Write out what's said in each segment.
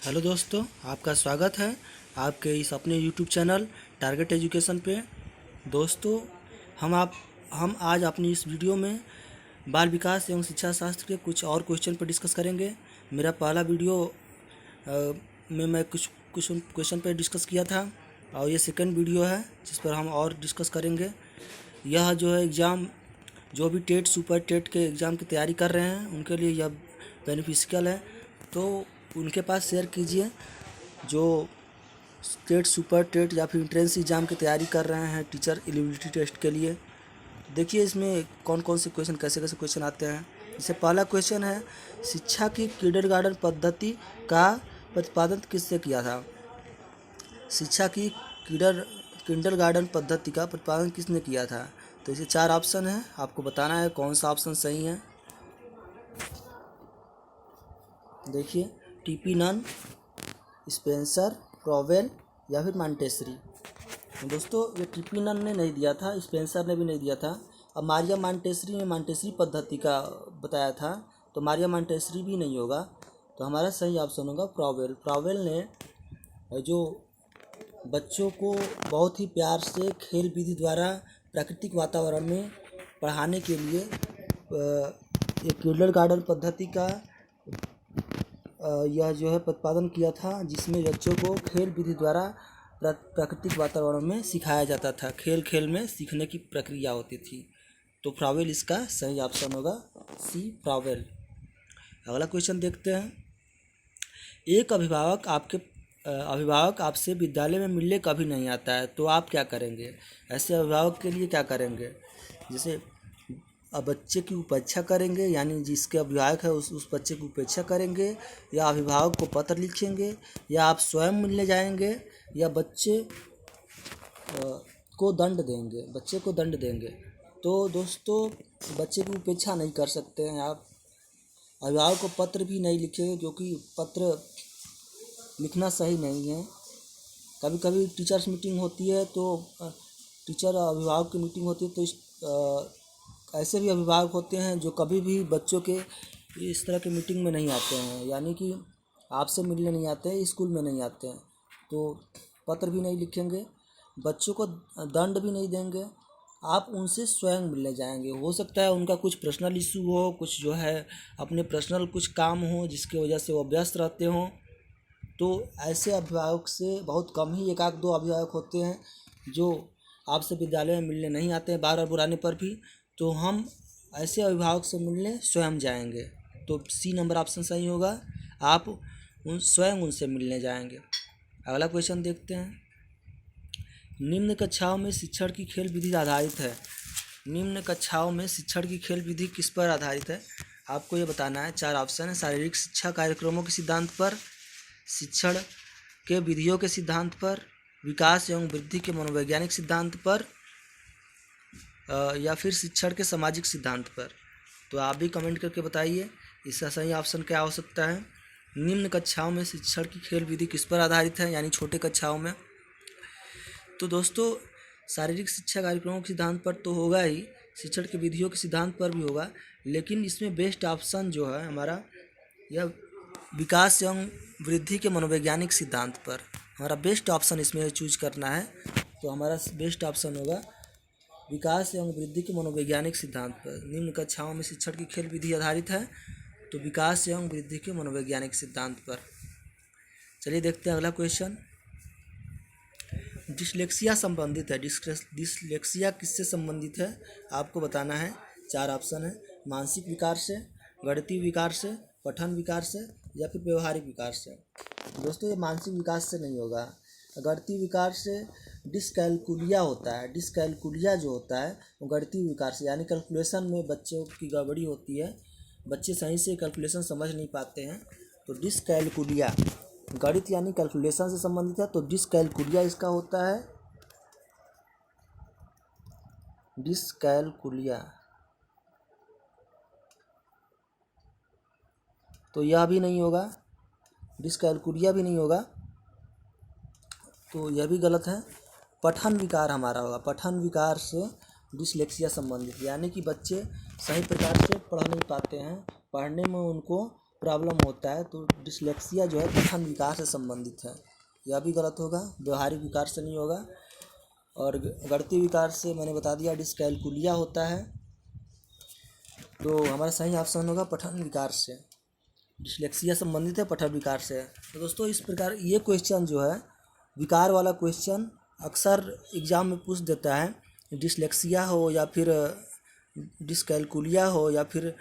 Hello दोस्तों, आपका स्वागत है आपके इस अपने यूट्यूब चैनल टारगेट एजुकेशन पे। दोस्तों, हम आज अपनी इस वीडियो में बाल विकास एवं शिक्षा शास्त्र के कुछ और क्वेश्चन पर डिस्कस करेंगे। मेरा पहला वीडियो में मैं कुछ क्वेश्चन पर डिस्कस किया था और ये सेकंड वीडियो है जिस पर हम और डिस्कस करेंगे। यह जो है एग्ज़ाम, जो भी टेट सुपर टेट के एग्ज़ाम की तैयारी कर रहे हैं उनके लिए यह बेनिफिशियल है, तो उनके पास शेयर कीजिए। जो टेट सुपर टेट या फिर एंट्रेंस एग्ज़ाम की तैयारी कर रहे हैं टीचर एलिजिबिलिटी टेस्ट के लिए, देखिए इसमें कौन कौन से क्वेश्चन कैसे कैसे क्वेश्चन आते हैं। जैसे पहला क्वेश्चन है, शिक्षा की किंडरगार्टन पद्धति का प्रतिपादन किसने किया था। शिक्षा की किंडरगार्टन पद्धति का प्रतिपादन किसने किया था। तो इसे 4 ऑप्शन है, आपको बताना है कौन सा ऑप्शन सही है। देखिए, टीपी नन, स्पेंसर, प्रॉवेल या फिर मॉन्टेसरी। दोस्तों, ये टीपी नन ने नहीं दिया था, स्पेंसर ने भी नहीं दिया था। अब मारिया मॉन्टेसरी ने मॉन्टेसरी पद्धति का बताया था, तो मारिया मॉन्टेसरी भी नहीं होगा। तो हमारा सही ऑप्शन होगा प्रॉवेल। प्रॉवेल ने जो बच्चों को बहुत ही प्यार से खेल विधि द्वारा प्राकृतिक वातावरण में पढ़ाने के लिए एक किंडरगार्टन पद्धति का यह जो है प्रतिपादन किया था, जिसमें बच्चों को खेल विधि द्वारा प्राकृतिक वातावरण में सिखाया जाता था। खेल खेल में सीखने की प्रक्रिया होती थी। तो फ्रावेल इसका सही ऑप्शन होगा, सी फ्रावेल। अगला क्वेश्चन देखते हैं। एक अभिभावक आपसे विद्यालय में मिलने कभी नहीं आता है, तो आप क्या करेंगे। ऐसे अभिभावक के लिए क्या करेंगे। जैसे अब बच्चे की उपेक्षा करेंगे, यानी जिसके अभिभावक है उस बच्चे की उपेक्षा करेंगे, या अभिभावक को पत्र लिखेंगे, या आप स्वयं मिलने जाएंगे, या बच्चे को दंड देंगे। तो दोस्तों, बच्चे की उपेक्षा नहीं कर सकते हैं आप। अभिभावक को पत्र भी नहीं लिखेंगे, क्योंकि पत्र लिखना सही नहीं है। कभी कभी टीचर्स मीटिंग होती है, तो टीचर अभिभावक की मीटिंग होती है, तो ऐसे भी अभिभावक होते हैं जो कभी भी बच्चों के इस तरह के मीटिंग में नहीं आते हैं, यानी कि आपसे मिलने नहीं आते हैं, स्कूल में नहीं आते हैं। तो पत्र भी नहीं लिखेंगे, बच्चों को दंड भी नहीं देंगे, आप उनसे स्वयं मिलने जाएंगे। हो सकता है उनका कुछ पर्सनल इशू हो, कुछ जो है अपने पर्सनल कुछ काम हो जिसकी वजह से वो व्यस्त रहते हों। तो ऐसे अभिभावक से बहुत कम ही 1-2 अभिभावक होते हैं जो आपसे विद्यालय में मिलने नहीं आते हैं बार बार बुलाने पर भी। तो हम ऐसे अभिभावक से मिलने स्वयं जाएंगे। तो सी नंबर ऑप्शन सही होगा, आप स्वयं उनसे मिलने जाएंगे। अगला क्वेश्चन देखते हैं। निम्न कक्षाओं में शिक्षण की खेल विधि आधारित है। निम्न कक्षाओं में शिक्षण की खेल विधि किस पर आधारित है, आपको ये बताना है। 4 ऑप्शन है। शारीरिक शिक्षा कार्यक्रमों के सिद्धांत पर, शिक्षण के विधियों के सिद्धांत पर, विकास एवं वृद्धि के मनोवैज्ञानिक सिद्धांत पर, या फिर शिक्षण के सामाजिक सिद्धांत पर। तो आप भी कमेंट करके बताइए इसका सही ऑप्शन क्या हो सकता है। निम्न कक्षाओं में शिक्षण की खेल विधि किस पर आधारित है, यानी छोटे कक्षाओं में। तो दोस्तों, शारीरिक शिक्षा कार्यक्रमों के सिद्धांत पर तो होगा ही, शिक्षण की विधियों के सिद्धांत पर भी होगा, लेकिन इसमें बेस्ट ऑप्शन जो है हमारा यह विकास एवं वृद्धि के मनोवैज्ञानिक सिद्धांत पर। हमारा बेस्ट ऑप्शन इसमें चूज करना है। तो हमारा बेस्ट ऑप्शन होगा विकास एवं वृद्धि के मनोवैज्ञानिक सिद्धांत पर। निम्न कक्षाओं में शिक्षण की खेल विधि आधारित है, तो विकास एवं वृद्धि के मनोवैज्ञानिक सिद्धांत पर। चलिए देखते हैं अगला क्वेश्चन। डिसलेक्सिया संबंधित है। डिसलेक्सिया किससे संबंधित है, आपको बताना है। 4 ऑप्शन है। मानसिक विकार से, गणितीय विकार से, पठन विकार से, या फिर व्यवहारिक विकार से। दोस्तों, ये मानसिक विकास से नहीं होगा। गणितीय विकार से डिसकैलकुलिया होता है। डिसकैलकुलिया जो होता है वो गणितीय विकार से, यानी कैलकुलेशन में बच्चों की गड़बड़ी होती है, बच्चे सही से कैलकुलेशन समझ नहीं पाते हैं। तो डिसकैलकुलिया गणित यानी कैलकुलेशन से संबंधित है, तो डिसकैलकुलिया इसका होता है। डिसकैलकुलिया, तो यह भी नहीं होगा, डिसकैलकुलिया भी नहीं होगा, तो यह भी गलत है। पठन विकार हमारा होगा। पठन विकार से डिसलेक्सिया संबंधित, यानी कि बच्चे सही प्रकार से पढ़ नहीं पाते हैं, पढ़ने में उनको प्रॉब्लम होता है, तो डिसलेक्सिया जो है पठन विकार से संबंधित है। यह भी गलत होगा, व्यवहारिक विकार से नहीं होगा। और गणितीय विकार से मैंने बता दिया डिस्कैलकुलिया होता है, तो हमारा सही ऑप्शन होगा पठन विकार से। डिसलेक्सिया संबंधित है, पठन विकार से है। तो दोस्तों इस प्रकार ये क्वेश्चन जो है विकार वाला क्वेश्चन अक्सर एग्जाम में पूछ देता है। डिसलेक्सिया हो या फिर डिस्कैलकुलिया हो या फिर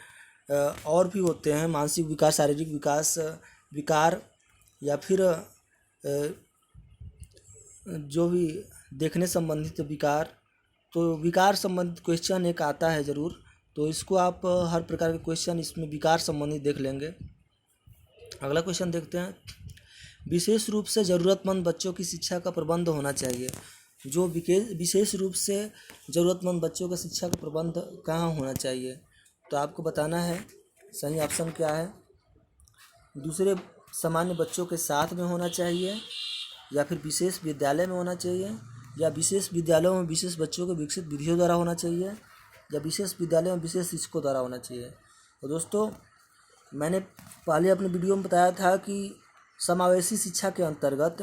और भी होते हैं मानसिक विकार, शारीरिक विकास विकार, या फिर जो भी देखने संबंधित विकार, तो विकार संबंधित क्वेश्चन एक आता है ज़रूर। तो इसको आप हर प्रकार के क्वेश्चन इसमें विकार संबंधित देख लेंगे। अगला क्वेश्चन देखते हैं। विशेष रूप से ज़रूरतमंद बच्चों की शिक्षा का प्रबंध होना चाहिए। जो विशेष रूप से ज़रूरतमंद बच्चों का शिक्षा का प्रबंध कहाँ होना चाहिए, तो आपको बताना है सही ऑप्शन क्या है। दूसरे सामान्य बच्चों के साथ में होना चाहिए, या फिर विशेष विद्यालय में होना चाहिए, या विशेष विद्यालयों में विशेष बच्चों के विकसित विधियों द्वारा होना चाहिए, या विशेष विद्यालय में विशेष शिक्षकों द्वारा होना चाहिए। तो दोस्तों मैंने पहले अपने वीडियो में बताया था कि समावेशी शिक्षा के अंतर्गत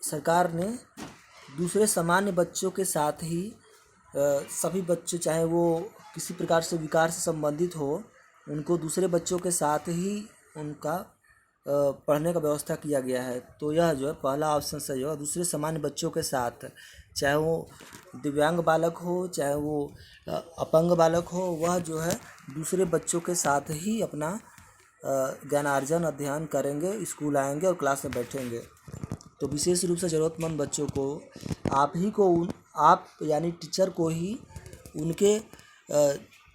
सरकार ने दूसरे सामान्य बच्चों के साथ ही सभी बच्चे, चाहे वो किसी प्रकार से विकार से संबंधित हो, उनको दूसरे बच्चों के साथ ही उनका पढ़ने का व्यवस्था किया गया है। तो यह जो है पहला ऑप्शन सही होगा, दूसरे सामान्य बच्चों के साथ, चाहे वो दिव्यांग बालक हो चाहे वो अपंग बालक हो, वह जो है दूसरे बच्चों के साथ ही अपना ज्ञानार्जन अध्ययन करेंगे, स्कूल आएंगे और क्लास में बैठेंगे। तो विशेष रूप से ज़रूरतमंद बच्चों को आप यानी टीचर को ही उनके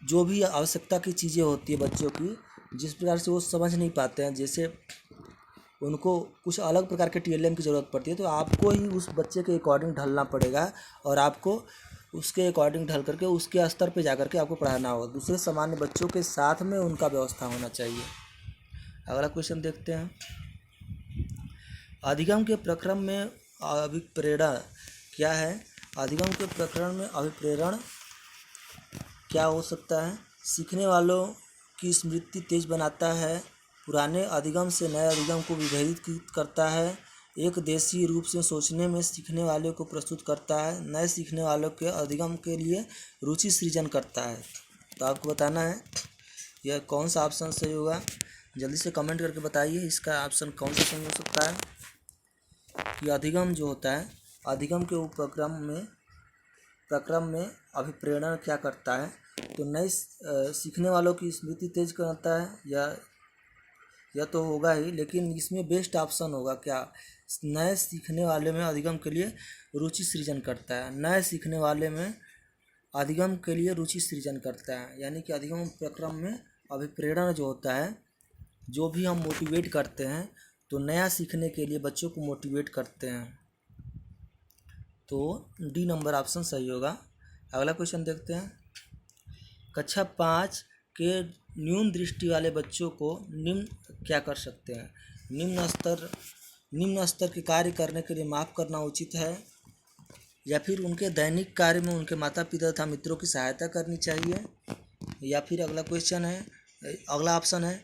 जो भी आवश्यकता की चीज़ें होती है बच्चों की, जिस प्रकार से वो समझ नहीं पाते हैं, जैसे उनको कुछ अलग प्रकार के TLM की ज़रूरत पड़ती है, तो आपको ही उस बच्चे के अकॉर्डिंग ढलना पड़ेगा और आपको उसके अकॉर्डिंग ढल करके उसके स्तर पे जा करके आपको पढ़ाना होगा। दूसरे सामान्य बच्चों के साथ में उनका व्यवस्था होना चाहिए। अगला क्वेश्चन देखते हैं। अधिगम के प्रक्रम में अभिप्रेरण क्या है? अधिगम के प्रकरण में अभिप्रेरण क्या हो सकता है? सीखने वालों की स्मृति तेज बनाता है, पुराने अधिगम से नए अधिगम को विभेदित करता है, एक देशीय रूप से सोचने में सीखने वाले को प्रस्तुत करता है, नए सीखने वालों के अधिगम के लिए रुचि सृजन करता है। तो आपको बताना है यह कौन सा ऑप्शन सही होगा। जल्दी से कमेंट करके बताइए इसका ऑप्शन कौन सा सही हो सकता है। कि अधिगम जो होता है, अधिगम के प्रक्रम में अभिप्रेरण क्या करता है? तो नए सीखने वालों की स्मृति तेज करता है, यह तो होगा ही, लेकिन इसमें बेस्ट ऑप्शन होगा क्या? नए सीखने वाले में अधिगम के लिए रुचि सृजन करता है। नए सीखने वाले में अधिगम के लिए रुचि सृजन करता है, यानी कि अधिगम प्रक्रम में अभिप्रेरण जो होता है, जो भी हम मोटिवेट करते हैं, तो नया सीखने के लिए बच्चों को मोटिवेट करते हैं। तो डी नंबर ऑप्शन सही होगा। अगला क्वेश्चन देखते हैं। कक्षा 5 के न्यून दृष्टि वाले बच्चों को निम्न क्या कर सकते हैं? निम्न स्तर के कार्य करने के लिए माफ़ करना उचित है, या फिर उनके दैनिक कार्य में उनके माता पिता तथा मित्रों की सहायता करनी चाहिए, या फिर अगला ऑप्शन है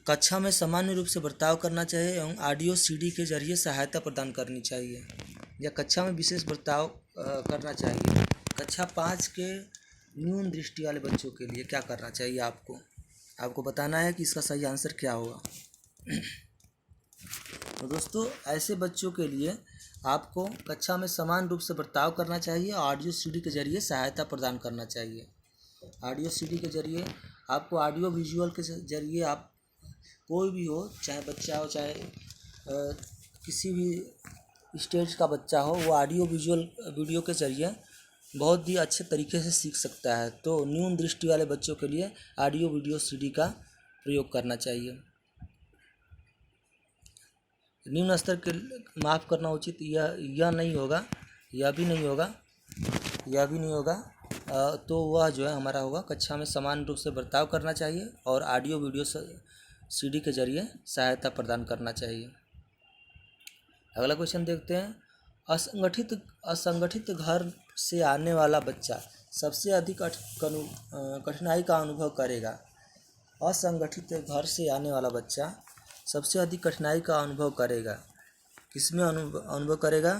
कक्षा में सामान्य रूप से बर्ताव करना चाहिए एवं ऑडियो CD के जरिए सहायता प्रदान करनी चाहिए, या कक्षा में विशेष बर्ताव करना चाहिए। कक्षा 5 के न्यून दृष्टि वाले बच्चों के लिए क्या करना चाहिए आपको बताना है कि इसका सही आंसर क्या होगा। तो दोस्तों ऐसे बच्चों के लिए आपको कक्षा में समान रूप से बर्ताव करना चाहिए, ऑडियो CD के जरिए सहायता प्रदान करना चाहिए। ऑडियो CD के जरिए आपको ऑडियो विजुअल के जरिए आप कोई भी हो, चाहे बच्चा हो चाहे किसी भी स्टेज का बच्चा हो, वो ऑडियो विजुअल वीडियो के जरिए बहुत ही अच्छे तरीके से सीख सकता है। तो न्यून दृष्टि वाले बच्चों के लिए ऑडियो वीडियो CD का प्रयोग करना चाहिए। निम्न स्तर के माफ़ करना उचित यह नहीं होगा, यह भी नहीं होगा। तो वह जो है हमारा होगा कक्षा में समान रूप से बर्ताव करना चाहिए और ऑडियो वीडियो CD के जरिए सहायता प्रदान करना चाहिए। अगला क्वेश्चन देखते हैं। असंगठित घर से आने वाला बच्चा सबसे अधिक कठिनाई का अनुभव करेगा। असंगठित घर से आने वाला बच्चा सबसे अधिक कठिनाई का अनुभव करेगा। किसमें अनुभव करेगा?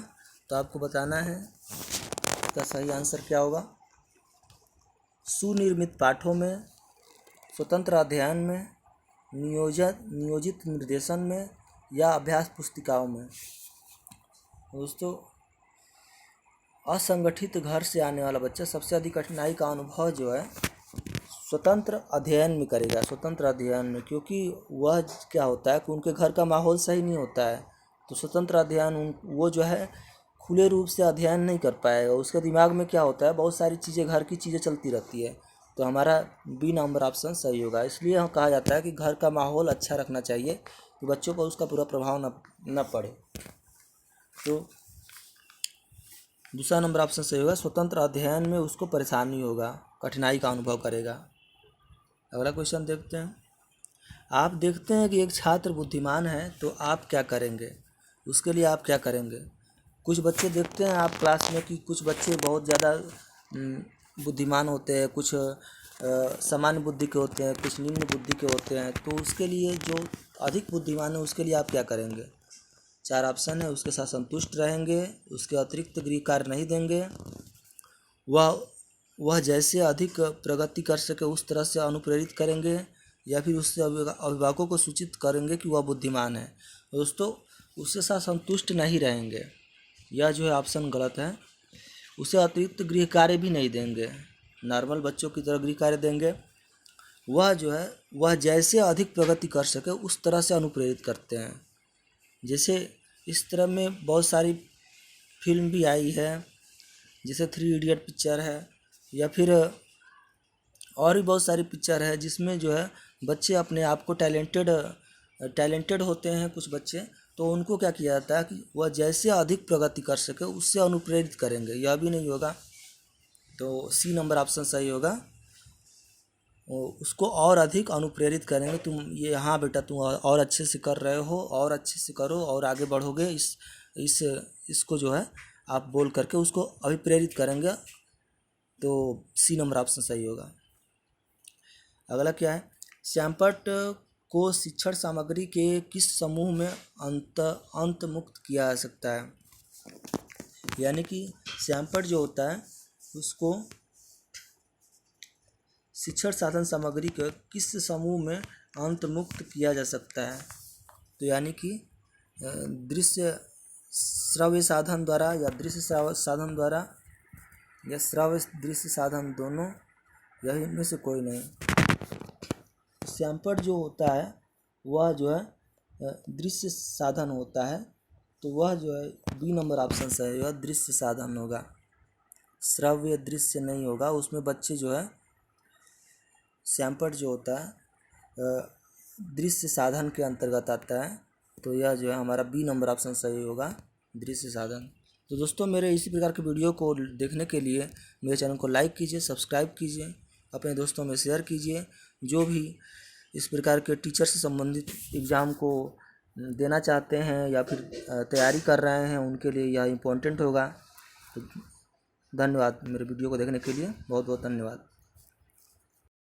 तो आपको बताना है इसका सही आंसर क्या होगा। सुनिर्मित पाठों में, स्वतंत्र अध्ययन में, नियोजित निर्देशन में या अभ्यास पुस्तिकाओं में। दोस्तों, असंगठित घर से आने वाला बच्चा सबसे अधिक कठिनाई का अनुभव जो है स्वतंत्र अध्ययन में करेगा। स्वतंत्र अध्ययन में, क्योंकि वह क्या होता है कि उनके घर का माहौल सही नहीं होता है, तो स्वतंत्र अध्ययन वो जो है खुले रूप से अध्ययन नहीं कर पाएगा। उसके दिमाग में क्या होता है, बहुत सारी चीज़ें, घर की चीज़ें चलती रहती है। तो हमारा बी नंबर ऑप्शन सही होगा। इसलिए हम कहा जाता है कि घर का माहौल अच्छा रखना चाहिए कि बच्चों पर उसका पूरा प्रभाव न पड़े। तो दूसरा नंबर ऑप्शन सही होगा। स्वतंत्र अध्ययन में उसको परेशानी होगा, कठिनाई का अनुभव करेगा। अगला क्वेश्चन देखते हैं। आप देखते हैं कि एक छात्र बुद्धिमान है, तो आप क्या करेंगे? उसके लिए आप क्या करेंगे? कुछ बच्चे देखते हैं आप क्लास में कि कुछ बच्चे बहुत ज़्यादा बुद्धिमान होते हैं, कुछ सामान्य बुद्धि के होते हैं, कुछ निम्न बुद्धि के होते हैं। तो उसके लिए जो अधिक बुद्धिमान है उसके लिए आप क्या करेंगे? 4 ऑप्शन है। उसके साथ संतुष्ट रहेंगे, उसके अतिरिक्त गृह कार्य नहीं देंगे, वह जैसे अधिक प्रगति कर सके उस तरह से अनुप्रेरित करेंगे, या फिर उससे अभिभावकों को सूचित करेंगे कि वह बुद्धिमान है। दोस्तों, उसके साथ संतुष्ट नहीं रहेंगे, यह जो है ऑप्शन गलत है। उसे अतिरिक्त गृह कार्य भी नहीं देंगे, नॉर्मल बच्चों की तरह गृह कार्य देंगे। वह जो है वह जैसे अधिक प्रगति कर सके उस तरह से अनुप्रेरित करते हैं। जैसे इस तरह में बहुत सारी फिल्म भी आई है, जैसे 3 इडियट पिक्चर है, या फिर और भी बहुत सारी पिक्चर है जिसमें जो है बच्चे अपने आप को टैलेंटेड होते हैं कुछ बच्चे, तो उनको क्या किया जाता है कि वह जैसे अधिक प्रगति कर सके उससे अनुप्रेरित करेंगे। यह भी नहीं होगा, तो सी नंबर ऑप्शन सही होगा। उसको और अधिक अनुप्रेरित करेंगे, तुम ये, हाँ बेटा तुम और अच्छे से कर रहे हो, और अच्छे से करो और आगे बढ़ोगे, इसको जो है आप बोल करके उसको अभिप्रेरित करेंगे। तो सी नंबर ऑप्शन सही होगा। अगला क्या है? श्यामपट्ट को शिक्षण सामग्री के किस समूह में अंतर्मुक्त किया जा सकता है? यानी कि श्यामपट्ट जो होता है उसको शिक्षण साधन सामग्री के किस समूह में अंतर्मुक्त किया जा सकता है? तो यानी कि दृश्य श्रव्य साधन द्वारा, या दृश्य साधन द्वारा, या श्रव्य दृश्य साधन दोनों, यह इनमें से कोई नहीं। श्यामपट्ट जो होता है वह जो है दृश्य साधन होता है, तो वह जो है बी नंबर ऑप्शन सही होगा, दृश्य साधन होगा, श्रव्य दृश्य नहीं होगा। उसमें बच्चे जो है श्यामपट्ट जो होता है दृश्य साधन के अंतर्गत आता है, तो यह जो है हमारा बी नंबर ऑप्शन सही होगा, दृश्य साधन। तो दोस्तों, मेरे इसी प्रकार के वीडियो को देखने के लिए मेरे चैनल को लाइक कीजिए, सब्सक्राइब कीजिए, अपने दोस्तों में शेयर कीजिए। जो भी इस प्रकार के टीचर से संबंधित एग्ज़ाम को देना चाहते हैं या फिर तैयारी कर रहे हैं, उनके लिए यह इम्पोर्टेंट होगा। तो धन्यवाद, मेरे वीडियो को देखने के लिए बहुत बहुत धन्यवाद।